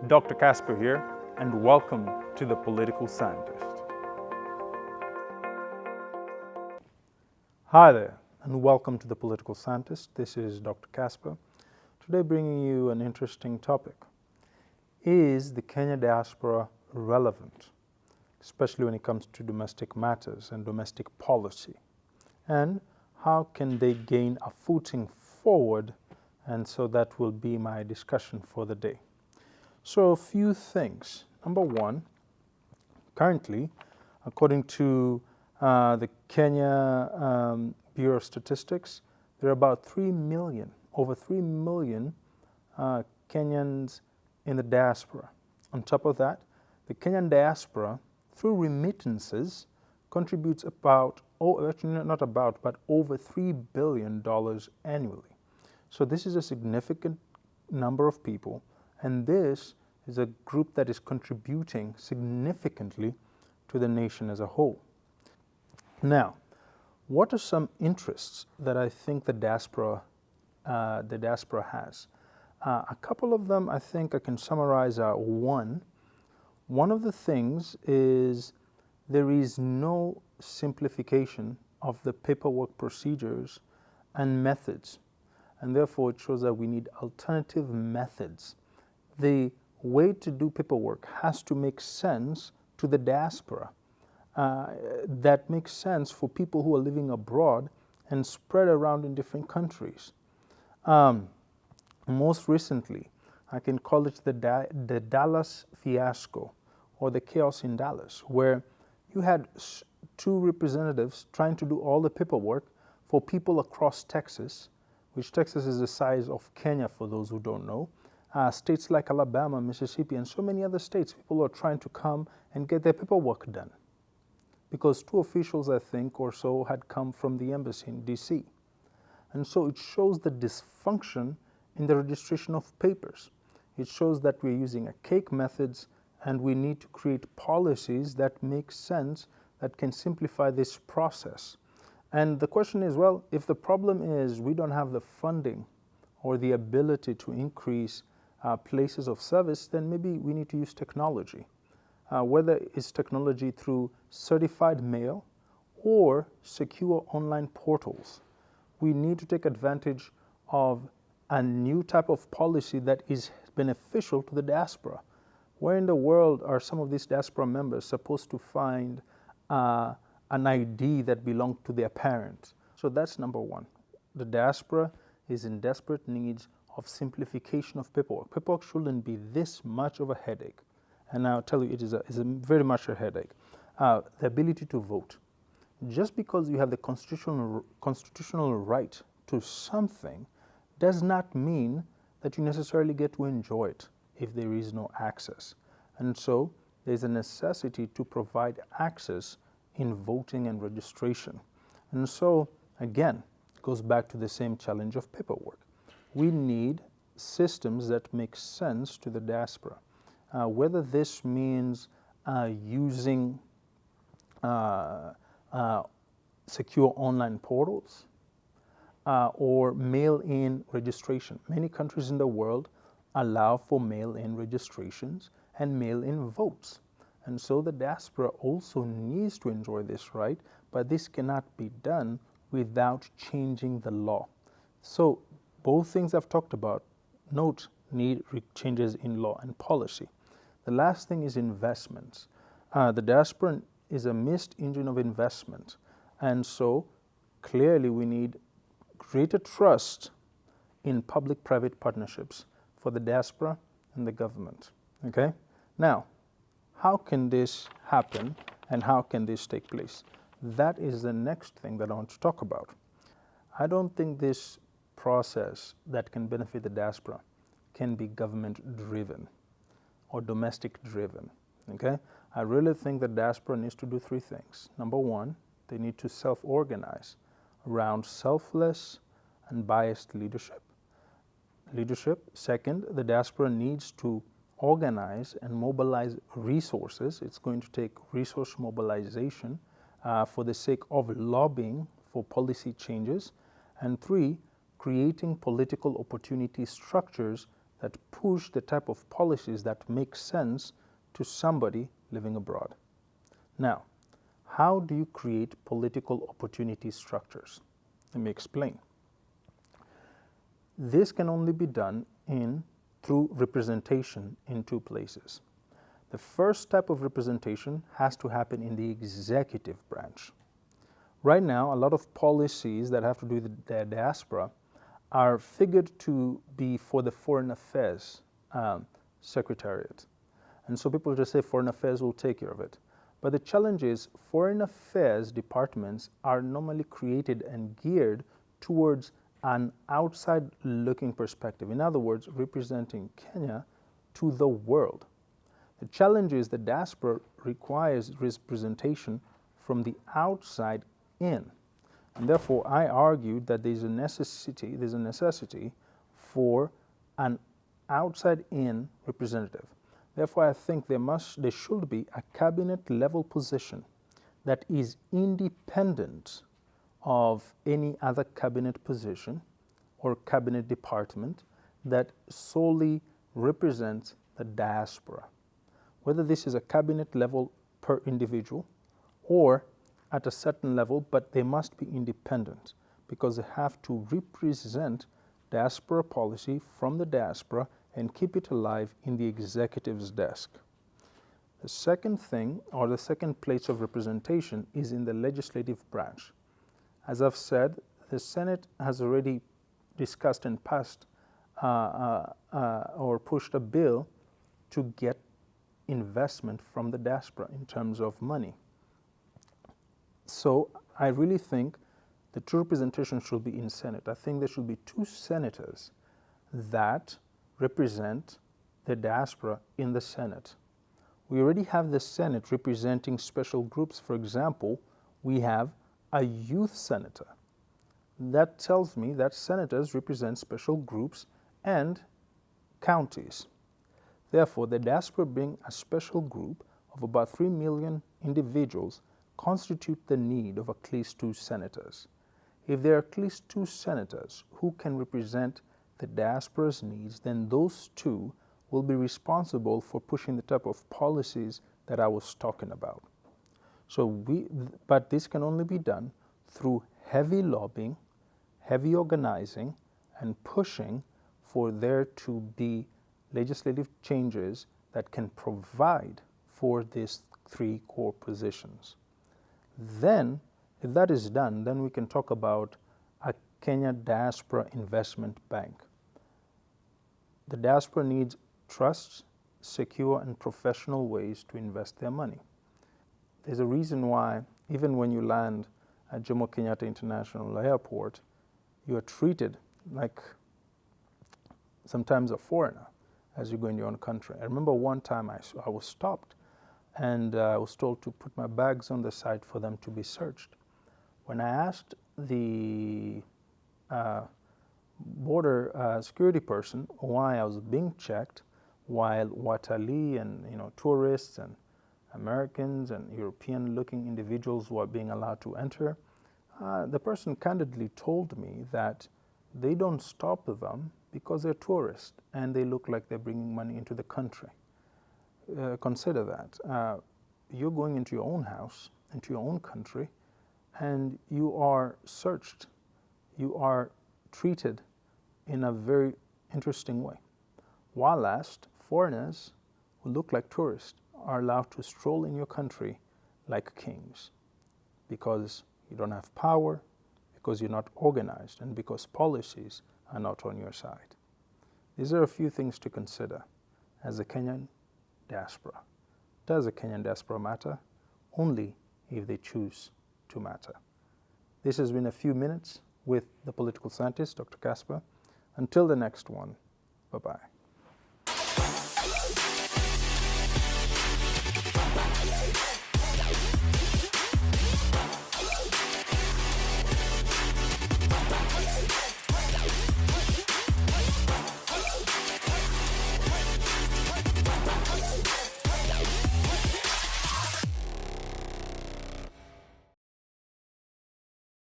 Dr. Casper here, and welcome to The Political Scientist. Hi there, and welcome to The Political Scientist. This is Dr. Casper. Today bringing you an interesting topic. Is the Kenyan diaspora relevant, especially when it comes to domestic matters and domestic policy? And how can they gain a footing forward? And so that will be my discussion for the day. So a few things. Number one, currently, according to the Kenya Bureau of Statistics, there are about 3 million, over 3 million Kenyans in the diaspora. On top of that, the Kenyan diaspora, through remittances, contributes about, but over $3 billion annually. So this is a significant number of people, and this is a group that is contributing significantly to the nation as a whole. Now, what are some interests that I think the diaspora has? A couple of them I think I can summarize are one of the things is there is no simplification of the paperwork procedures and methods, and therefore it shows that we need alternative methods. The way to do paperwork has to make sense to the diaspora. That makes sense for people who are living abroad and spread around in different countries. Most recently, I can call it the Dallas fiasco, or the chaos in Dallas, where you had two representatives trying to do all the paperwork for people across Texas, which Texas is the size of Kenya for those who don't know. States like Alabama, Mississippi, and so many other states, people are trying to come and get their paperwork done, because two officials, I think, or so had come from the embassy in DC. And so it shows the dysfunction in the registration of papers. It shows that we're using archaic methods, and we need to create policies that make sense, that can simplify this process. And the question is, well, if the problem is we don't have the funding or the ability to increase places of service, then maybe we need to use technology. Whether it's technology through certified mail or secure online portals. We need to take advantage of a new type of policy that is beneficial to the diaspora. Where in the world are some of these diaspora members supposed to find an ID that belonged to their parents? So that's number one. The diaspora is in desperate need of simplification of paperwork. Paperwork shouldn't be this much of a headache. And I'll tell you, it is very much a headache. The ability to vote. Just because you have the constitutional right to something does not mean that you necessarily get to enjoy it if there is no access. And so there's a necessity to provide access in voting and registration. And so, again, it goes back to the same challenge of paperwork. We need systems that make sense to the diaspora. Whether this means using secure online portals or mail-in registration. Many countries in the world allow for mail-in registrations and mail-in votes. And so the diaspora also needs to enjoy this right, but this cannot be done without changing the law. So both things I've talked about, need changes in law and policy. The last thing is investments. The diaspora is a missed engine of investment. And so clearly we need greater trust in public-private partnerships for the diaspora and the government. Okay? Now, how can this happen and how can this take place? That is the next thing that I want to talk about. I don't think this process that can benefit the diaspora can be government-driven or domestic-driven. Okay? I really think the diaspora needs to do three things. Number one, they need to self-organize around selfless and biased leadership. Second, the diaspora needs to organize and mobilize resources. It's going to take resource mobilization for the sake of lobbying for policy changes. And three, creating political opportunity structures that push the type of policies that make sense to somebody living abroad. Now, how do you create political opportunity structures? Let me explain. This can only be done through representation in two places. The first type of representation has to happen in the executive branch. Right now, a lot of policies that have to do with the diaspora are figured to be for the Foreign Affairs Secretariat. And so people just say Foreign Affairs will take care of it. But the challenge is Foreign Affairs departments are normally created and geared towards an outside-looking perspective. In other words, representing Kenya to the world. The challenge is the diaspora requires representation from the outside in. And therefore, I argued that there's a necessity for an outside-in representative. Therefore, I think there should be a cabinet-level position that is independent of any other cabinet position or cabinet department that solely represents the diaspora. Whether this is a cabinet level per individual or at a certain level, but they must be independent because they have to represent diaspora policy from the diaspora and keep it alive in the executive's desk. The second thing, or the second place of representation, is in the legislative branch. As I've said, the Senate has already discussed and passed or pushed a bill to get investment from the diaspora in terms of money. So I really think the true representation should be in Senate. I think there should be 2 senators that represent the diaspora in the Senate. We already have the Senate representing special groups. For example, we have a youth senator. That tells me that senators represent special groups and counties. Therefore, the diaspora being a special group of about 3 million individuals constitute the need of at least 2 senators. If there are at least 2 senators who can represent the diaspora's needs, then those 2 will be responsible for pushing the type of policies that I was talking about. But this can only be done through heavy lobbying, heavy organizing, and pushing for there to be legislative changes that can provide for these 3 core positions. Then, if that is done, then we can talk about a Kenya Diaspora Investment Bank. The diaspora needs trust, secure, and professional ways to invest their money. There's a reason why, even when you land at Jomo Kenyatta International Airport, you are treated like sometimes a foreigner as you go in your own country. I remember one time I was stopped and I was told to put my bags on the side for them to be searched. When I asked the border security person why I was being checked while watalii and tourists and Americans and European-looking individuals were being allowed to enter, the person candidly told me that they don't stop them because they're tourists and they look like they're bringing money into the country. Consider that. You're going into your own house, into your own country, and you are searched. You are treated in a very interesting way. While foreigners who look like tourists are allowed to stroll in your country like kings because you don't have power, because you're not organized, and because policies are not on your side. These are a few things to consider as a Kenyan diaspora. Does a Kenyan diaspora matter? Only if they choose to matter. This has been a few minutes with the political scientist, Dr. Casper. Until the next one, bye-bye.